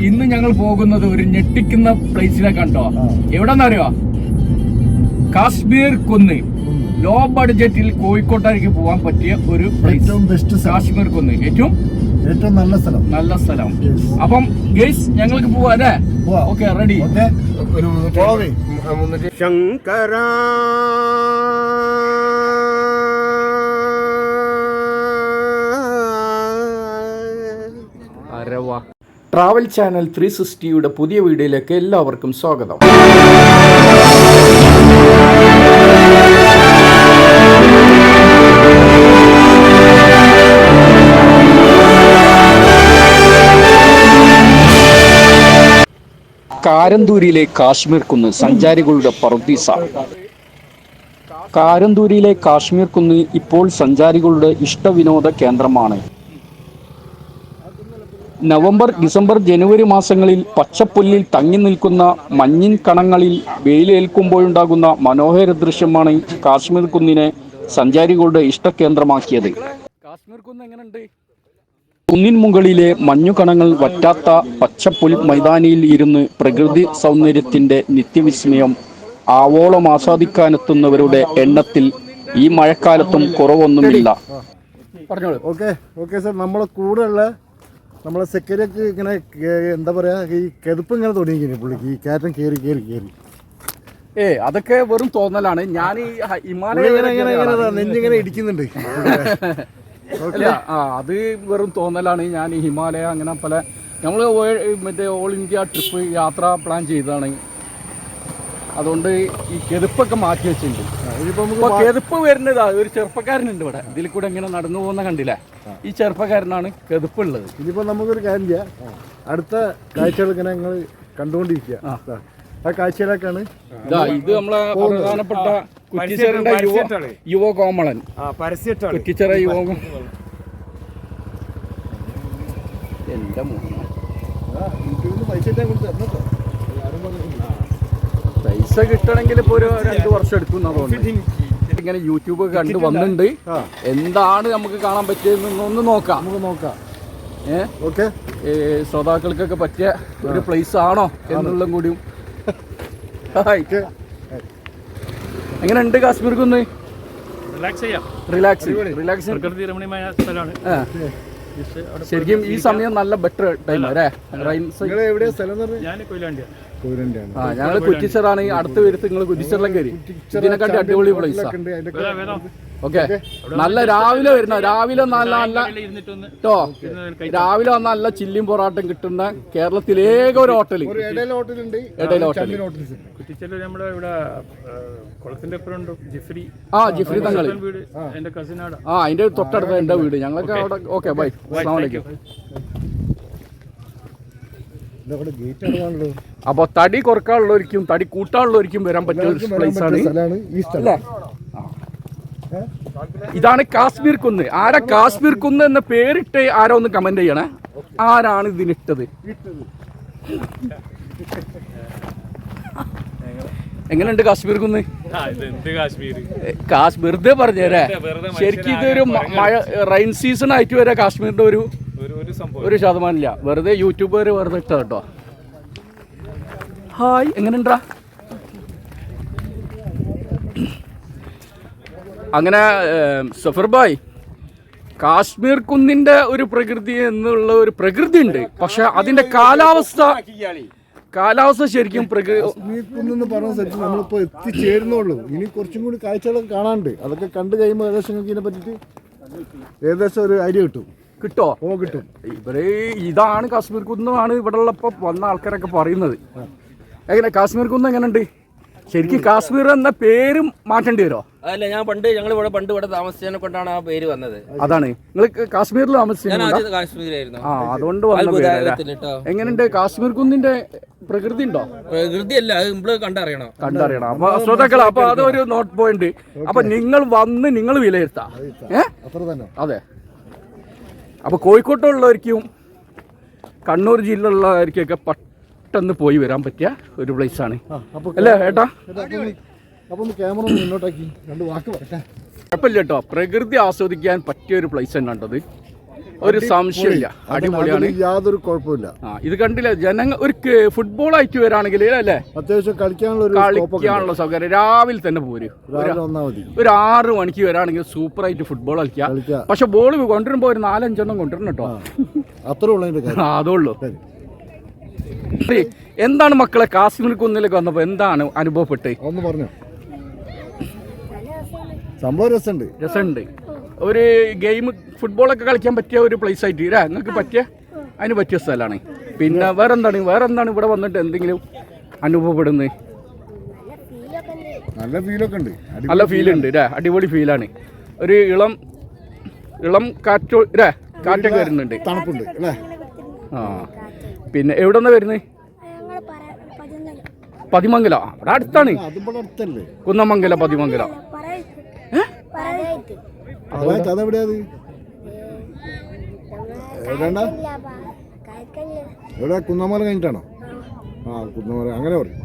ഇന്ന് ഞങ്ങൾ പോകുന്നത് ഒരു ഞെട്ടിക്കുന്ന പ്ലേസിനെ കണ്ടോ. എവിടെന്നറിയോ? കാശ്മീർ കുന്ന്. ലോ ബഡ്ജറ്റിൽ കോഴിക്കോട്ടേക്ക് പോകാൻ പറ്റിയ ഒരു പ്ലേസ്. കാശ്മീർ കുന്ന് ഏറ്റവും നല്ല സ്ഥലം. അപ്പം ഗൈസ് ഞങ്ങൾക്ക് പോവാ അല്ലേ? Okay, ready. Shankara travel channel 360യുടെ പുതിയ വീഡിയോയിലേക്ക് എല്ലാവർക്കും സ്വാഗതം. കാരന്തൂരിലെ കാശ്മീർ കുന്ന് സഞ്ചാരികളുടെ പറുദീസ. കാരന്തൂരിലെ കാശ്മീർ കുന്ന് ഇപ്പോൾ സഞ്ചാരികളുടെ ഇഷ്ടവിനോദ കേന്ദ്രമാണ്. നവംബർ, ഡിസംബർ, ജനുവരി മാസങ്ങളിൽ പച്ചപ്പുല്ലിൽ തങ്ങി നിൽക്കുന്ന മഞ്ഞിൻ കണങ്ങളിൽ വെയിലേൽക്കുമ്പോഴുണ്ടാകുന്ന മനോഹര ദൃശ്യമാണ് കാശ്മീർ കുന്നിനെ സഞ്ചാരികളുടെ ഇഷ്ടകേന്ദ്രമാക്കിയത്. കാശ്മീർ കുന്ന് എങ്ങനെയുണ്ട്? കുന്നിൻ മുകളിലെ മഞ്ഞുകണങ്ങൾ വറ്റാത്ത പച്ചപ്പുൽ മൈതാനിയിൽ ഇരുന്ന് പ്രകൃതി സൗന്ദര്യത്തിന്റെ നിത്യവിസ്മയം ആവോളം ആസ്വദിക്കാനെത്തുന്നവരുടെ എണ്ണത്തിൽ ഈ മഴക്കാലത്തും കുറവൊന്നുമില്ല. പറഞ്ഞോളൂ. ഓക്കെ സാർ, നമ്മളെ കൂടെയുള്ള നമ്മളെ സെക്യൂരിറ്റി ഇങ്ങനെ എന്താ പറയാ, ഈ കെതുപ്പ് ഇങ്ങനെ തുടങ്ങിയിരിക്കുന്നു പുള്ളിക്ക്, ഈ കയറ്റം കയറി അതൊക്കെ വെറും തോന്നലാണ്. ഞാൻ ഈ ഹിമാലയ നെഞ്ചിങ്ങനെ ഇടിക്കുന്നുണ്ട്. അത് വെറും തോന്നലാണ്. ഞാൻ ഈ ഹിമാലയ അങ്ങനെ പല നമ്മൾ മറ്റേ ഓൾ ഇന്ത്യ ട്രിപ്പ് യാത്ര പ്ലാൻ ചെയ്തതാണ്. അതുകൊണ്ട് ഈ കെതുപ്പൊക്കെ മാറ്റി വെച്ചിട്ടുണ്ട്. ഇതിപ്പോ കെതുപ്പ് വരുന്നത് ഒരു ചെറുപ്പക്കാരനുണ്ട് ഇവിടെ. ഇതിൽ കൂടെ ഇങ്ങനെ നടന്നു പോകുന്ന കണ്ടില്ലേ? ഈ ചെറുപ്പക്കാരനാണ് കെതുപ്പുള്ളത്. ഇതിപ്പോ നമുക്കൊരു കാര്യം ചെയ്യാം, അടുത്ത കാഴ്ചകൾ ഇങ്ങനെ ഞങ്ങൾ കണ്ടുകൊണ്ടിരിക്കുക. ആ കാഴ്ചയിലേക്കാണ് ഇത് നമ്മളെ പ്രധാനപ്പെട്ട കുറ്റിച്ചെറിന്റെ യുവ കോമളൻ. കുറ്റിച്ചെറ യുവ എന്റെ പൈസ കിട്ടണമെങ്കിൽ ഇപ്പൊ ഒരു 2 വർഷം എടുക്കും എന്നാ തോന്നുന്നത്. ഇങ്ങനെ യൂട്യൂബ് കണ്ടു വന്നിട്ടുണ്ട്. എന്താണ് നമുക്ക് കാണാൻ പറ്റിയതെന്നൊന്ന് നോക്കാം. ഓക്കെ, ശ്രോതാക്കൾക്കൊക്കെ പറ്റിയ ഒരു പ്ലേസ് ആണോ എന്നുള്ളതും കൂടിയും. എങ്ങനെയുണ്ട് കാശ്മീർ കുന്ന്? റിലാക്സ് ശരിക്കും ഈ സമയം നല്ല ബെറ്റർ ടൈം അല്ലേ? ഞങ്ങള് കുറ്റിച്ചറാണ്. അടുത്ത വരുത്ത് നിങ്ങൾ കുറ്റിച്ചറിലും കയറി. ഇതിനെക്കാട്ടി അടിപൊളി പ്ലേസാ. ഓക്കെ, നല്ല രാവിലെ വരുന്ന രാവിലെ നല്ല രാവിലെ നല്ല ചില്ലിയും പൊറാട്ടം കിട്ടുന്ന കേരളത്തിലേക ഒരു ഹോട്ടൽ. ജിഫ്രി തങ്ങൾ. അതിന്റെ തൊട്ടടുത്ത എന്റെ വീട്. ഞങ്ങളൊക്കെ അവിടെ. ഓക്കെ, ബൈ, അസ്സലാമു അലൈക്കും. അപ്പൊ തടി കുറക്കാനുള്ളവർക്കും തടി കൂട്ടാനുള്ളവർക്കും വരാൻ പറ്റിയ ഒരു പ്ലേസ് ആണ്. ഇതാണ് കാശ്മീർ കുന്ന്. ആരാ കാശ്മീർ കുന്ന് എന്ന പേരിട്ട് ആരോ ഒന്ന് കമന്റ് ചെയ്യണേ. ആരാണ് ഇതിനിട്ടത്? എങ്ങനെയുണ്ട് കാശ്മീർ കുന്ന്? വെറുതെ പറഞ്ഞേരേ. ശരിക്കും ഇതൊരു മഴ റെയിൻ സീസൺ ആയിട്ട് വരെ കാശ്മീരിന്റെ ഒരു ശതമാനമില്ല. വെറുതെ യൂട്യൂബർ വെറുതെ ഇട്ട കേട്ടോ. ഹായ്, എങ്ങനെയുണ്ടാ? അങ്ങനെ സഫർ ഭായ്, കാശ്മീർ കുന്നിന്റെ ഒരു പ്രകൃതി എന്നുള്ള ഒരു പ്രകൃതി ഉണ്ട്. പക്ഷെ അതിന്റെ കാലാവസ്ഥ ശരിക്കും കാശ്മീർ കുന്നെന്ന് പറഞ്ഞ സ്ഥലത്ത് നമ്മളിപ്പോ എത്തിച്ചേരുന്നുള്ളൂ. ഇനി കുറച്ചും കൂടി കാഴ്ചകളൊക്കെ കാണാനുണ്ട്. അതൊക്കെ കണ്ടു കഴിയുമ്പോൾ ഏകദേശം നിങ്ങൾക്ക് ഇതിനെ പറ്റിട്ട് ഏകദേശം ഒരു ഐഡിയ കിട്ടോ? കിട്ടും. ഇതാണ് കാശ്മീർ കുന്നാണ് ഇവിടെ ഉള്ളപ്പോ വന്ന ആൾക്കാരൊക്കെ പറയുന്നത്. എങ്ങനെ കാശ്മീർ കുന്ന് എങ്ങനെയുണ്ട്? ശരിക്കും കാശ്മീർ എന്ന പേരും മാറ്റേണ്ടി വരുമോ? അല്ല, ഞങ്ങൾ ഇവിടെ താമസിച്ചതിനെ കൊണ്ടാണ് ആ പേര് വന്നത്. അതാണ്, നിങ്ങൾ കാശ്മീരിൽ താമസിച്ചിരുന്നു. കാശ്മീരായിരുന്നു. അതുകൊണ്ട് എങ്ങനെയുണ്ട് കാശ്മീർ കുന്നിന്റെ പ്രകൃതി ഉണ്ടോ? പ്രകൃതിയല്ല, അത് നമ്മൾ കണ്ടറിയണം. അപ്പൊ ശ്രോതാക്കൾ, അപ്പൊ അതൊരു നോട്ട് പോയിന്റ്. അപ്പൊ നിങ്ങൾ വന്ന് നിങ്ങൾ വിലയിരുത്താം. അതെ. അപ്പൊ കോഴിക്കോട്ടുള്ളവർക്കും കണ്ണൂർ ജില്ലയിലുള്ളവർക്കൊക്കെ പെട്ടെന്ന് പോയി വരാൻ പറ്റിയ ഒരു പ്ലേസ് ആണ് അല്ലേ ഏട്ടാ? കുഴപ്പമില്ല കേട്ടോ, പ്രകൃതി ആസ്വദിക്കാൻ പറ്റിയ ഒരു പ്ലേസ് തന്നെ കണ്ടത്. ഒരു സംശയമില്ല, അടിപൊളിയാണ്, യാതൊരു കുഴപ്പമില്ല. ഇത് കണ്ടില്ല ജനങ്ങൾ ഒരു ഫുട്ബോൾ ആയിട്ട് വരാണെങ്കിൽ അല്ലേ അത്യാവശ്യം കളിക്കാനുള്ള സൗകര്യം. രാവിലെ തന്നെ പോരും, ഒരു 6 മണിക്ക് വരാണെങ്കിൽ സൂപ്പർ ആയിട്ട് ഫുട്ബോൾ കളിക്കാം. പക്ഷെ ബോൾ കൊണ്ടുവരുമ്പോ ഒരു 4-5 കൊണ്ടുവരണം കേട്ടോ, അത്രേ ഉള്ളൂ. അതുള്ളൂ. എന്താണ് മക്കളെ കാശ്മീർ കുന്നിലേക്ക് വന്നപ്പോ എന്താണ് അനുഭവപ്പെട്ട്? ഒന്ന് പറഞ്ഞു. സംഭവം രസമുണ്ട്. ഒരു ഗെയിം ഫുട്ബോളൊക്കെ കളിക്കാൻ പറ്റിയ ഒരു പ്ലേസ് ആയിട്ട് ഇല്ലേ നിങ്ങൾക്ക് പറ്റിയ അതിന് പറ്റിയ സ്ഥലമാണ്. പിന്നെ വേറെന്താണ് ഇവിടെ വന്നിട്ട് എന്തെങ്കിലും അനുഭവപ്പെടുന്നത്? നല്ല ഫീലുണ്ട് അല്ലേ, അടിപൊളി ഫീലാണ്. ഒരു ഇളം കാറ്റൊക്കെ വരുന്നുണ്ട്, തണുപ്പുണ്ട് അല്ലേ. പിന്നെ എവിടെ നിന്നാ വരുന്നത്? പതിമംഗലം, അവിടെ അടുത്താണ്. കുന്നമംഗല പതിമംഗല. കുന്നമല കഴിഞ്ഞിട്ടാണോ? കുന്നമല അങ്ങനെ പറയും.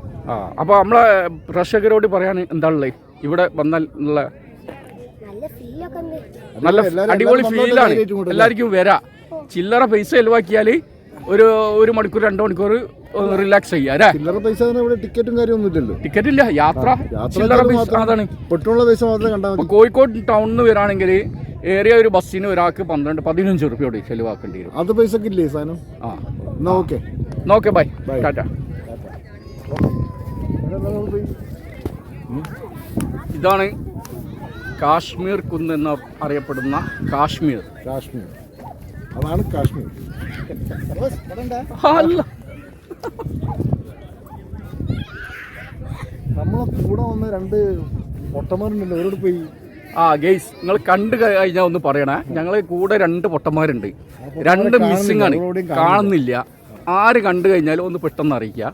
അപ്പൊ നമ്മളെ പ്രേക്ഷകരോട് പറയാൻ എന്താ ഉള്ളത്? ഇവിടെ വന്നാൽ നല്ല അടിപൊളി ഫീലാണ്, എല്ലാവർക്കും വരാം. ചില്ലറ പൈസ ചെലവാക്കിയാല് ഒരു മണിക്കൂർ 2 മണിക്കൂർ റിലാക്സ് ചെയ്യാം. ടിക്കറ്റും കാര്യമൊന്നുമില്ലല്ലോ. ടിക്കറ്റ് ഇല്ല, യാത്ര ചില്ലറ പൈസ. അതാണ് പെട്രോളിന്റെ പൈസ മാത്രമേ കണ്ടാൽ മതി. കോഴിക്കോട് ടൗണിൽ വരാണെങ്കിൽ ഏറിയ ഒരു ബസ്സിന് ഒരാൾക്ക് 12-15 രൂപയോട് ചെലവാക്കേണ്ടി വരും. അത് പൈസക്ക് ഇല്ലേ സാധനം? Okay bye Tata. ഇതാണ് കാശ്മീർ കുന്ന് എന്ന് അറിയപ്പെടുന്ന കാശ്മീർ. അതാണ് കാശ്മീർ. നമ്മളെ കൂടെ വന്ന 2 പൊട്ടന്മാരുണ്ടല്ലോ, അവരോട് പോയി. ഗെയ്സ് നിങ്ങൾ കണ്ടു കഴിഞ്ഞാൽ ഒന്ന് പറയണേ. ഞങ്ങളെ കൂടെ 2 പൊട്ടന്മാരുണ്ട്, 2 മിസ്സിംഗ് ആണ്, കാണുന്നില്ല. ആര് കണ്ടു കഴിഞ്ഞാലും ഒന്ന് പെട്ടെന്ന് അറിയിക്കുക.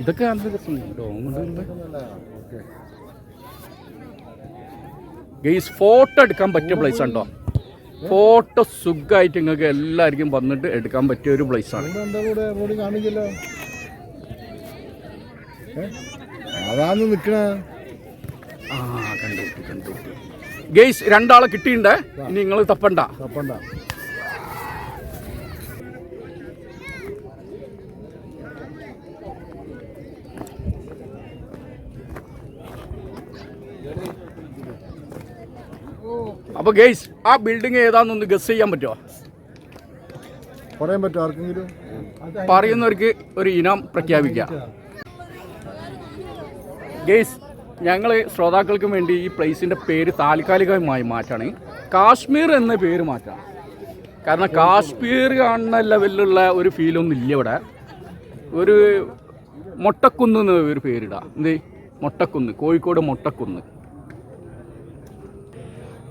ഇതൊക്കെ ഗെയ്സ് ഫോട്ടോ എടുക്കാൻ പറ്റിയ പ്ലേസ് ഉണ്ടോ? ഫോട്ടോ സുഖമായിട്ട് നിങ്ങൾക്ക് എല്ലാവർക്കും വന്നിട്ട് എടുക്കാൻ പറ്റിയ ഒരു പ്ലേസ് ആണ്. കണ്ടു ഗെയ്സ് 2 ആളെ കിട്ടിയിട്ടുണ്ട്. ഇനി നിങ്ങൾ തപ്പണ്ട. അപ്പൊ ഗെയ്സ് ആ ബിൽഡിംഗ് ഏതാന്നൊന്ന് ഗസ് ചെയ്യാൻ പറ്റുമോ? പറയാൻ പറ്റുമോ ആർക്കെങ്കിലും? പറയുന്നവർക്ക് ഒരു ഇനം പ്രഖ്യാപിക്കാം. ഗെയ്സ് ഞങ്ങൾ ശ്രോതാക്കൾക്കും വേണ്ടി ഈ പ്ലേസിൻ്റെ പേര് താൽക്കാലികമായി മാറ്റാണ്, കാശ്മീർ എന്ന പേര് മാറ്റാം. കാരണം കാശ്മീർ കാണുന്ന ലെവലിലുള്ള ഒരു ഫീലൊന്നും ഇല്ല ഇവിടെ. ഒരു മൊട്ടക്കുന്ന് എന്ന ഒരു പേരിടാം. എന്ത് മൊട്ടക്കുന്ന്, കോഴിക്കോട് മൊട്ടക്കുന്ന്.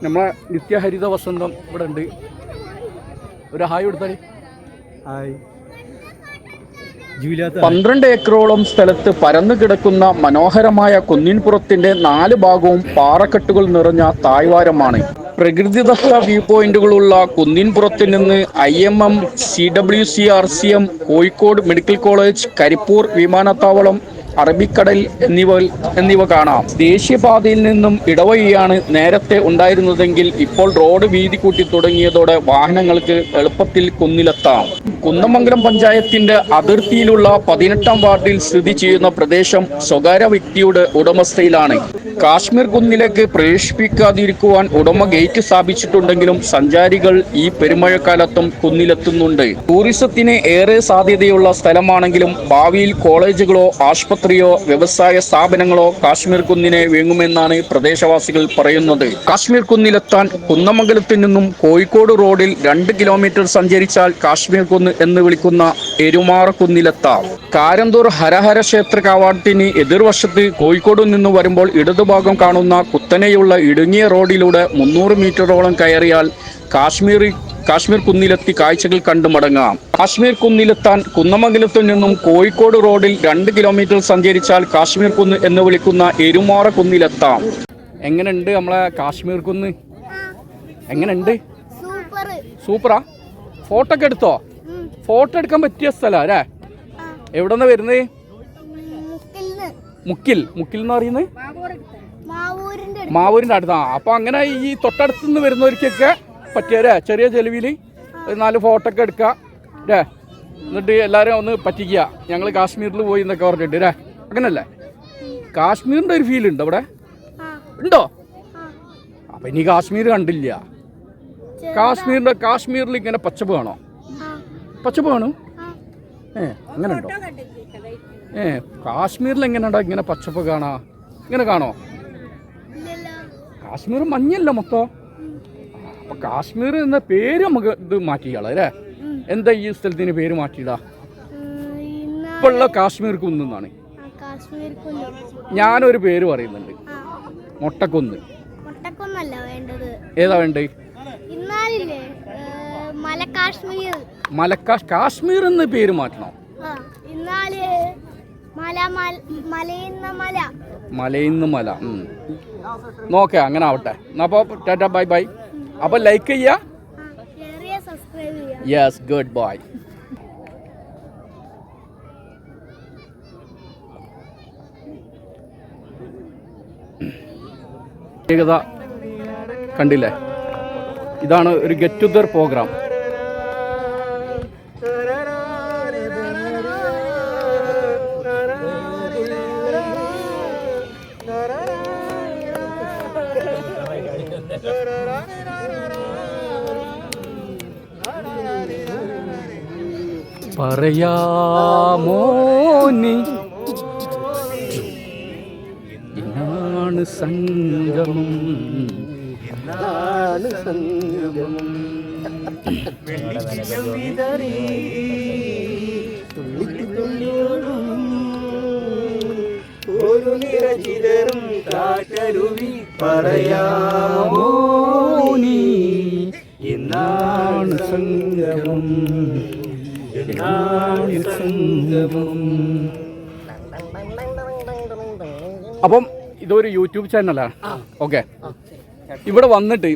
നമ്മളെ നിത്യഹരിത വസന്തം ഇവിടെ ഉണ്ട്. ഒരു ഹായ് കൊടുത്താൽ. 12 ഏക്കറോളം സ്ഥലത്ത് പരന്നു കിടക്കുന്ന മനോഹരമായ കുന്നിൻപുറത്തിന്റെ 4 ഭാഗവും പാറക്കെട്ടുകൾ നിറഞ്ഞ താഴ്വാരമാണ്. പ്രകൃതിദത്ത വ്യൂ പോയിന്റുകളുള്ള കുന്നിൻപുറത്തിൽ നിന്ന് IMM, CWC-RCM, Kozhikode medical college, Karipur വിമാനത്താവളം, അറബിക്കടൽ എന്നിവ കാണാം. ദേശീയപാതയിൽ നിന്നും ഇടവഴിയാണ് നേരത്തെ ഉണ്ടായിരുന്നതെങ്കിൽ ഇപ്പോൾ റോഡ് വീതി കൂട്ടി തുടങ്ങിയതോടെ വാഹനങ്ങൾക്ക് എളുപ്പത്തിൽ കുന്നിലെത്താം. കുന്നമംഗലം പഞ്ചായത്തിന്റെ അതിർത്തിയിലുള്ള 18ാം വാർഡിൽ സ്ഥിതി ചെയ്യുന്ന പ്രദേശം സ്വകാര്യ വ്യക്തിയുടെ ഉടമസ്ഥയിലാണ്. കാശ്മീർ കുന്നിലേക്ക് പ്രവേശിപ്പിക്കാതിരിക്കുവാൻ ഉടമ ഗേറ്റ് സ്ഥാപിച്ചിട്ടുണ്ടെങ്കിലും സഞ്ചാരികൾ ഈ പെരുമഴക്കാലത്തും കുന്നിലെത്തുന്നുണ്ട്. ടൂറിസത്തിന് ഏറെ സാധ്യതയുള്ള സ്ഥലമാണെങ്കിലും ഭാവിയിൽ കോളേജുകളോ ആശുപത്രിയോ വ്യവസായ സ്ഥാപനങ്ങളോ കാശ്മീർ കുന്നിനെ വീങ്ങുമെന്നാണ് പ്രദേശവാസികൾ പറയുന്നത്. കാശ്മീർ കുന്നിലെത്താൻ കുന്നമംഗലത്തിൽ നിന്നും കോഴിക്കോട് റോഡിൽ 2 കിലോമീറ്റർ സഞ്ചരിച്ചാൽ കാശ്മീർ കുന്ന് എന്ന് വിളിക്കുന്ന എരുമാറ കുന്നിലെത്താം. കാരന്തൂർ ഹരഹര ക്ഷേത്ര കവാടത്തിന് എതിർവശത്ത് കോഴിക്കോട് നിന്ന് വരുമ്പോൾ ഇടതുഭാഗം കാണുന്ന കുത്തനെയുള്ള ഇടുങ്ങിയ റോഡിലൂടെ 300 മീറ്ററോളം കയറിയാൽ കാശ്മീർ കുന്നിലെത്തി കാഴ്ചകൾ കണ്ടു മടങ്ങാം. കാശ്മീർ കുന്നിലെത്താൻ കുന്നമംഗലത്തു നിന്നും കോഴിക്കോട് റോഡിൽ 2 കിലോമീറ്റർ സഞ്ചരിച്ചാൽ കാശ്മീർ കുന്ന് എന്ന് വിളിക്കുന്ന എരുമാറ കുന്നിലെത്താം. എങ്ങനെയുണ്ട് നമ്മളെ കാശ്മീർ കുന്ന്? എങ്ങനെയുണ്ട്? സൂപ്പറാ. ഫോട്ടോ ഒക്കെ എടുത്തോ? ഫോട്ടോ എടുക്കാൻ പറ്റിയ സ്ഥലം അല്ലേ? എവിടെന്നാ വരുന്നത്? മുക്കിൽ എന്ന് പറയുന്നത് മാവൂരിൻ്റെ അടുത്താണ്. അപ്പോൾ അങ്ങനെ ഈ തൊട്ടടുത്ത് നിന്ന് വരുന്നവർക്കൊക്കെ പറ്റിയല്ലേ, ചെറിയ ചെലവിൽ 4 ഫോട്ടോ ഒക്കെ എടുക്കുക അല്ലേ, എന്നിട്ട് എല്ലാവരും ഒന്ന് പറ്റിക്കുക. ഞങ്ങൾ കാശ്മീരിൽ പോയി എന്നൊക്കെ പറഞ്ഞിട്ട് അല്ലേ, അങ്ങനല്ലേ? കാശ്മീരിൻ്റെ ഒരു ഫീൽ ഉണ്ടോ അവിടെ? ഉണ്ടോ? അപ്പം ഇനി കാശ്മീർ കണ്ടില്ല. കാശ്മീരിൽ ഇങ്ങനെ പച്ചപ്പ് കാണോ? പച്ചപ്പ് കാണും? അങ്ങനെ ഉണ്ടോ? കാശ്മീരിൽ എങ്ങനെയുണ്ടോ ഇങ്ങനെ പച്ചപ്പ് കാണാ? ഇങ്ങനെ കാണോ? കാശ്മീർ മഞ്ഞല്ല മൊത്തം. അപ്പൊ കാശ്മീർ എന്ന പേര് നമുക്ക് ഇത് മാറ്റിയാളെ അല്ലേ? എന്താ ഈ സ്ഥലത്തിന് പേര് മാറ്റിയിടാ? ഇപ്പൊ ഉള്ള കാശ്മീർ കുന്നാണ്. ഞാനൊരു പേര് പറയുന്നുണ്ട്, മൊട്ടക്കുന്ന്. ഏതാ വേണ്ടേ? കാശ്മീർ എന്ന പേര് മാറ്റണം. മലയിന്ന് മല. നോക്കേ, അങ്ങനെ ആവട്ടെ. അപ്പൊ ടാറ്റ, ബൈ ബൈ. അപ്പൊ ലൈക്ക് ചെയ്യാ. Yes, good bye. പ്രത്യേകത കണ്ടില്ലേ? ഇതാണ് ഒരു ഗെറ്റ് ടുഗദർ പ്രോഗ്രാം. പറയാമോ നീ എന്നാണ് സംഗമം, എന്നാണ് സംഗമം. ഒരു നിറചിതറും കാറ്റരുവി പറയാമോ നീ എന്നാണ് സംഗമം, എന്നാണ് സംഗമം. അപ്പം ഇതൊരു യൂട്യൂബ് ചാനലാണ്. ഓക്കെ, ഇവിടെ വന്നിട്ട്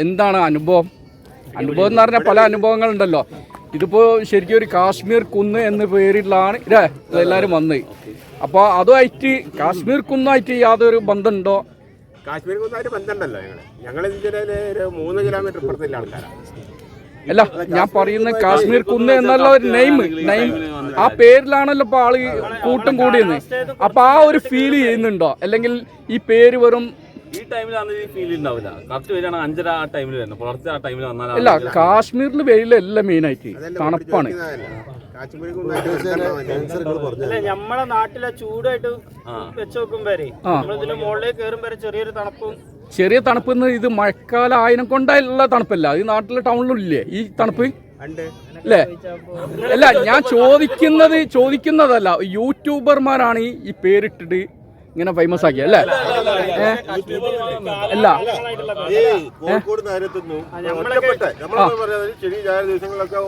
എന്താണ് അനുഭവം? അനുഭവം എന്ന് പറഞ്ഞാൽ പല അനുഭവങ്ങളുണ്ടല്ലോ. ഇതിപ്പോൾ ശരിക്കും ഒരു കാശ്മീർ കുന്ന് എന്ന പേരിലാണ് ഇല്ലേ എല്ലാവരും വന്ന്. അപ്പോൾ അതുമായിട്ട് കാശ്മീർ കുന്നായിട്ട് യാതൊരു ബന്ധമുണ്ടോ? കാശ്മീർ കുന്നായിട്ട് ബന്ധമുണ്ടല്ലോ. ഞങ്ങൾ ഇതിൻ്റെ ഒരു 3 കിലോമീറ്റർ ഇപ്പുറത്തുള്ള ആൾക്കാരാണ്. അല്ല, ഞാൻ പറയുന്ന കാശ്മീർ കുന്ന് എന്നുള്ള ഒരു നെയിം ആ പേരിലാണല്ലോ ഇപ്പൊ ആള് കൂട്ടം കൂടിയെന്ന്. അപ്പൊ ആ ഒരു ഫീൽ ചെയ്യുന്നുണ്ടോ? അല്ലെങ്കിൽ ഈ പേര് വെറും ഈ ടൈമിലാണ് ഈ ഫീൽ ഉണ്ടാവില്ല. കറക്റ്റ് വരികയാണ് 5:30 ആ ടൈമിൽ വരുന്നത്. പുലർച്ചെ ആ ടൈമിൽ വന്നാൽ അല്ല, കാശ്മീരിൽ വെയിലല്ല മെയിനായിട്ട്, തണുപ്പാണ്. നമ്മളെ നാട്ടിലെ ചൂടായിട്ട് വെച്ച് നോക്കുമ്പോ ഇതിന്റെ മുകളിലേക്ക് കയറുമ്പോ ചെറിയൊരു തണുപ്പും. ചെറിയ തണുപ്പ്. ഇത് മഴക്കാലം ആയതിനെ കൊണ്ടുള്ള തണുപ്പല്ല, ഈ നാട്ടിലെ ടൗണിലില്ലേ ഈ തണുപ്പ് അല്ലേ? അല്ല, ഞാൻ ചോദിക്കുന്നതല്ല, യൂട്യൂബർമാരാണ് ഈ പേരിട്ടിട്ട് ഇങ്ങനെ ഫേമസ് ആക്കിയ അല്ലേ? അല്ല, കോഴിക്കോട് നഗരത്തുനിന്നും ശനി ഞായർ ദിവസങ്ങളിലൊക്കെ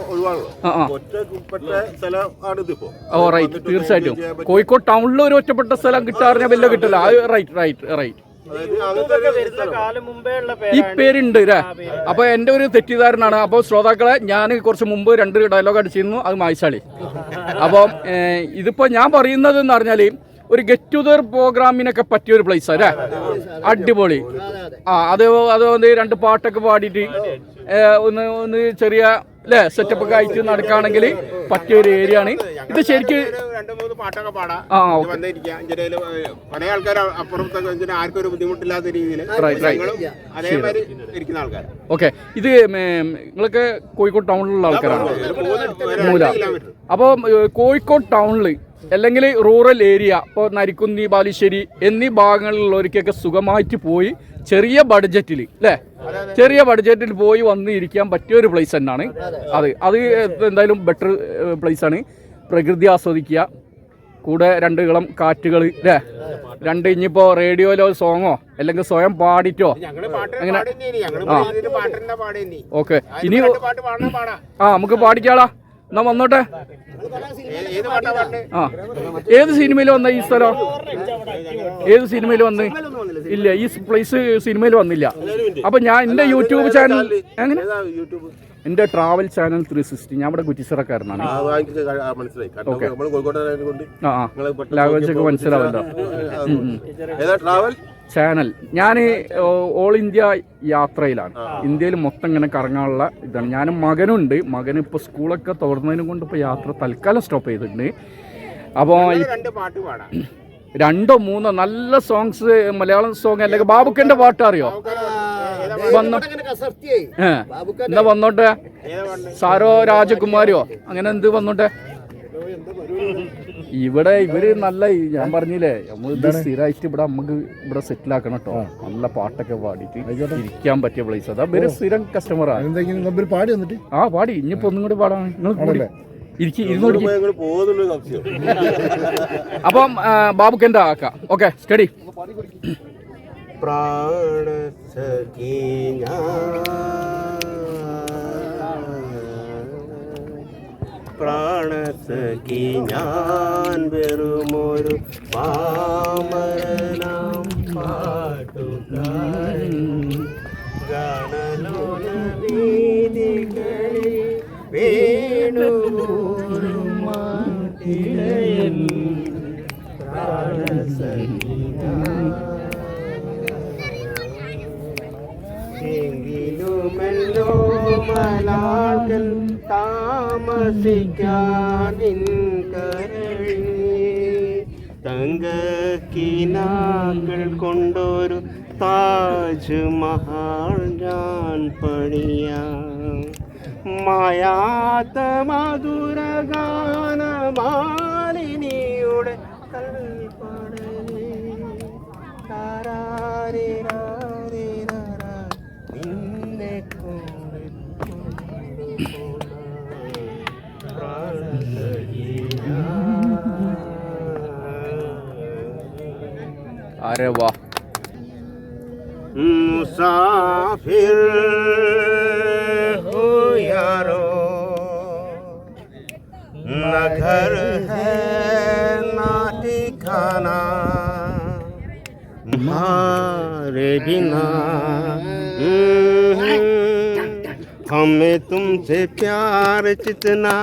ഒറ്റപ്പെട്ട സ്ഥലമാണ് ഇതിപ്പോ. റൈറ്റ്, തീർച്ചയായിട്ടും. കോഴിക്കോട് ടൗണിൽ ഒരു ഒറ്റപ്പെട്ട സ്ഥലം കിട്ടാറിഞ്ഞ വലിയ കിട്ടില്ല. റൈറ്റ്. ഈ പേരുണ്ട് അല്ലേ? അപ്പൊ എന്റെ ഒരു തെറ്റിദ്ധാരണയാണ്. അപ്പൊ ശ്രോതാക്കളെ, ഞാൻ കുറച്ച് മുമ്പ് 2 ഡയലോഗ് അടിച്ചിരുന്നു, അത് മായ്ച്ചാളി. അപ്പം ഇതിപ്പോ ഞാൻ പറയുന്നത് എന്ന് പറഞ്ഞാല് ഒരു ഗെറ്റ് ടുഗദർ പ്രോഗ്രാമിനൊക്കെ പറ്റിയ ഒരു പ്ലേസ് അല്ലേ? അടിപൊളി. അത് 2 പാട്ടൊക്കെ പാടിയിട്ട് ഒന്ന് ചെറിയ അല്ലേ സെറ്റപ്പ് ഒക്കെ ആയിട്ട് നടക്കുകയാണെങ്കിൽ പറ്റിയ ഒരു ഏരിയ ആണ് ഇത്. ശരിക്കും 2-3 പാട്ടൊക്കെ പാടാം. പല ആൾക്കാർ അപ്പുറത്തൊക്കെ ആർക്കും ഒരു ബുദ്ധിമുട്ടില്ലാത്ത രീതിയിൽ അതേമാതിരി ഇരിക്കുന്ന ആൾക്കാർ. ഓക്കെ, ഇത് നിങ്ങളൊക്കെ കോഴിക്കോട് ടൗണിലുള്ള ആൾക്കാരാണ്? മൂല. അപ്പോൾ കോഴിക്കോട് ടൗണിൽ അല്ലെങ്കിൽ റൂറൽ ഏരിയ, ഇപ്പോൾ നരിക്കുന്നി, ബാലുശ്ശേരി എന്നീ ഭാഗങ്ങളിലുള്ളവർക്കൊക്കെ സുഖമായിട്ട് പോയി ചെറിയ ബഡ്ജറ്റിൽ അല്ലേ, ചെറിയ ബഡ്ജറ്റിൽ പോയി വന്ന് ഇരിക്കാൻ പറ്റിയ ഒരു പ്ലേസ് തന്നെയാണ് അത് എന്തായാലും ബെറ്റർ പ്ലേസ് ആണ്. പ്രകൃതി ആസ്വദിക്കുക, കൂടെ 2 ഇളം കാറ്റുകൾ അല്ലേ, 2 ഇനിയിപ്പോൾ റേഡിയോയിലോ സോങ്ങോ അല്ലെങ്കിൽ സ്വയം പാടിറ്റോ അങ്ങനെ. ഓക്കെ, ഇനി നമുക്ക് പാടിക്കാളാ. എന്നാ വന്നോട്ടെ. ഏത് സിനിമയിൽ വന്ന ഈ സ്ഥലം? ഏത് സിനിമയിൽ വന്ന്? ഇല്ല, ഈ പ്ലേസ് സിനിമയിൽ വന്നില്ല. അപ്പൊ ഞാൻ എന്റെ യൂട്യൂബ് ചാനൽ, എങ്ങനെ എന്റെ ട്രാവൽ ചാനൽ 360, ഞാൻ ഇവിടെ കുറ്റിച്ചിറക്കാരനാണ്. ലാംഗ്വേജ് ഒക്കെ മനസ്സിലാവല്ലോ. ചാനൽ. ഞാൻ ഓൾ ഇന്ത്യ യാത്രയിലാണ്, ഇന്ത്യയിൽ മൊത്തം ഇങ്ങനെ കറങ്ങാനുള്ള ഇതാണ്. ഞാനും മകനുണ്ട്. മകന് ഇപ്പോൾ സ്കൂളൊക്കെ തുറന്നതിനും കൊണ്ട് ഇപ്പോൾ യാത്ര തൽക്കാലം സ്റ്റോപ്പ് ചെയ്തിട്ടുണ്ട്. അപ്പോൾ 2 പാട്ട് പാടാം, 2 3 നല്ല സോങ്സ്, മലയാളം സോങ് അല്ലെങ്കിൽ ബാബുക്കന്റെ പാട്ട് അറിയോ? എന്താ വന്നോട്ടെ, സാരോ രാജകുമാരിയോ അങ്ങനെ എന്ത് വന്നോട്ടെ. ഇവിടെ ഇവര് നല്ല, ഞാൻ പറഞ്ഞില്ലേ നമ്മൾ ഇത് സ്ഥിരമായിട്ട് ഇവിടെ നമുക്ക് ഇവിടെ സെറ്റിൽ ആക്കണം കേട്ടോ. നല്ല പാട്ടൊക്കെ പാടിയിട്ട് ഇരിക്കാൻ പറ്റിയ പ്ലേസ്. അതാ ഇവര് സ്ഥിരം കസ്റ്റമറാണ്. പാടി വന്നിട്ട് പാടി. ഇനിയിപ്പോ ഒന്നും കൂടി പാടാൻ നിങ്ങൾ അപ്പം ബാബുക്കൻ്റെ ആക്കാം. Okay, study. പ്രാണ സഖീന പ്രാണ സഖി ഞാൻ വെറുമൊരു പാമരനാം പാട്ടുകാരൻ ഗാനലോല വീതികളിൽ വേണുപോലും മാറ്റിടയൻ പ്രാണ സഖി എങ്കിലുമല്ലോ മലാകൾ താമസിക്കാതിൻ കരളിൽ തങ്കക്കിനാക്കൾ കൊണ്ടൊരു താജ് മഹൽ ഞാൻ പണിയാം. മായാത്ത മധുരഗാനമാലിനിയുടെ കൽപ്പടലേ നിന്നെ अरे वाह. मुसाफिर हो यारो, न घर है ना ठिकाना, मारे बिना हमें तुमसे प्यार जितना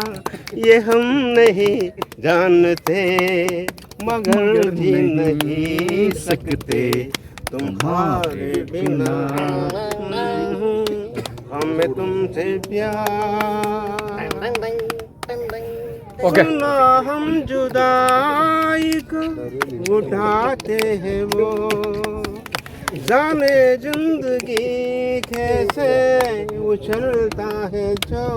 ये हम नहीं जानते, मगर भी नहीं सकते तुम्हारे बिना, हमें तुमसे प्यार. ओके. सुना हम जुदाई को उठाते हैं वो, जाने जिंदगी कैसे उछलता है जो,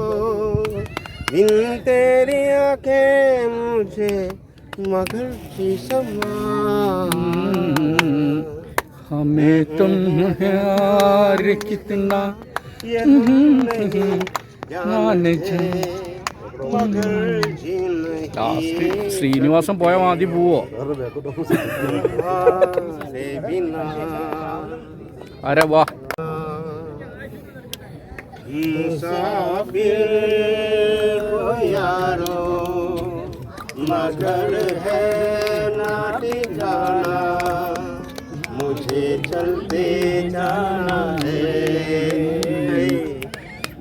बिन तेरी आंखें मुझे मगर की समान. हमें तुम प्यार कितना ये हम नहीं जानते, मगर जी नहीं ശ്രീനിവാസം പോയ മാതി പോവോ? तुम्हारे बिना. अरे वाह. मुसाफिर हो यारो, मगर है ना ठिकाना, मुझे चलते जाना है,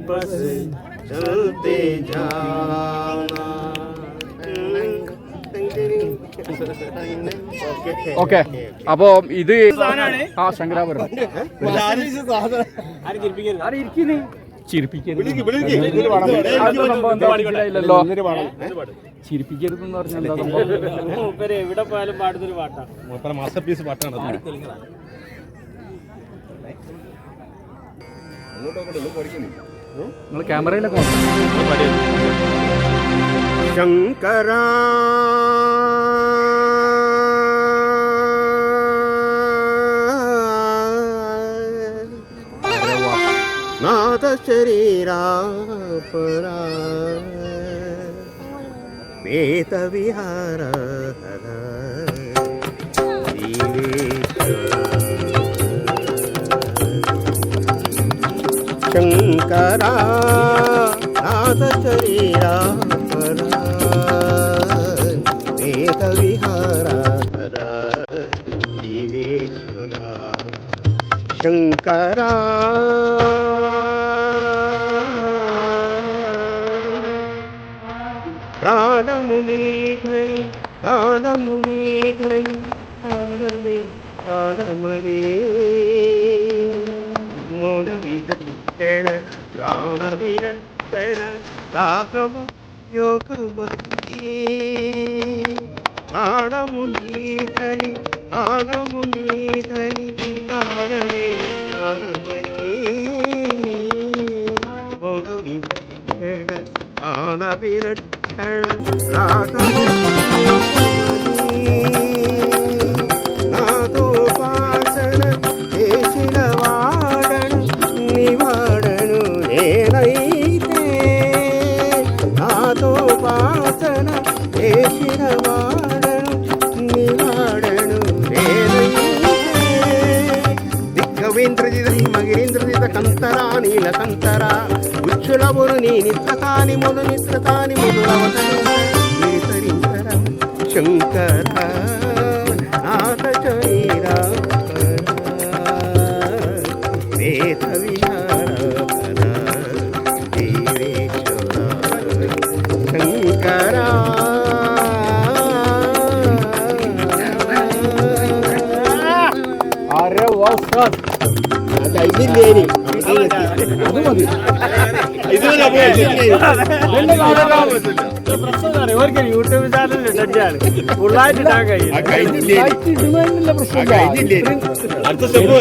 बस चलते जाना. ഓക്കെ, അപ്പോ ഇത് ആ ശങ്കരാപുരം ചിരിപ്പിക്കരുതെന്ന് പറഞ്ഞാൽ എവിടെ പോയാലും പാടുന്നൊരു പാട്ടാണ്. മാസ്റ്റർ പീസ് പാട്ടാണ്. നിങ്ങൾ ക്യാമറയിലൊക്കെ ശങ്കരാ നാഥ ശരീരാ പരാ വേദവിഹാര शंकरा नाथ शरीरा परा वेद विहारा परा जीवेश्वरा शंकरा प्राणमुनि प्राणमुनि నాతో పాసన చేసిన వాడను నివాడను నేనైతే నాతో పాసన చేసిన వాడను నివాడను నేనైతే దిగ్గవేంద్రజిత హిమగిరీంద్రజిత కంతరా నీలకంతరా ఉచ్చులవురు నీ నిత్రతాని మొదలు నిత్రతాని మొదలవతరించర శంకర నాథ చైరా వేద విహార దేవేశ్వర శంకర అరే వా ఉస్తాద్ ഇതില്ലേനി അത് മതി ఎవరికి యూట్యూబ్ ఛానల్ సెట్ చేయాలి ఫుల్ ఆയിട്ട് ഇടുന്നതിനുള്ള പ്രശ്നമില്ല അടുത്ത സ്റ്റെപ്പ്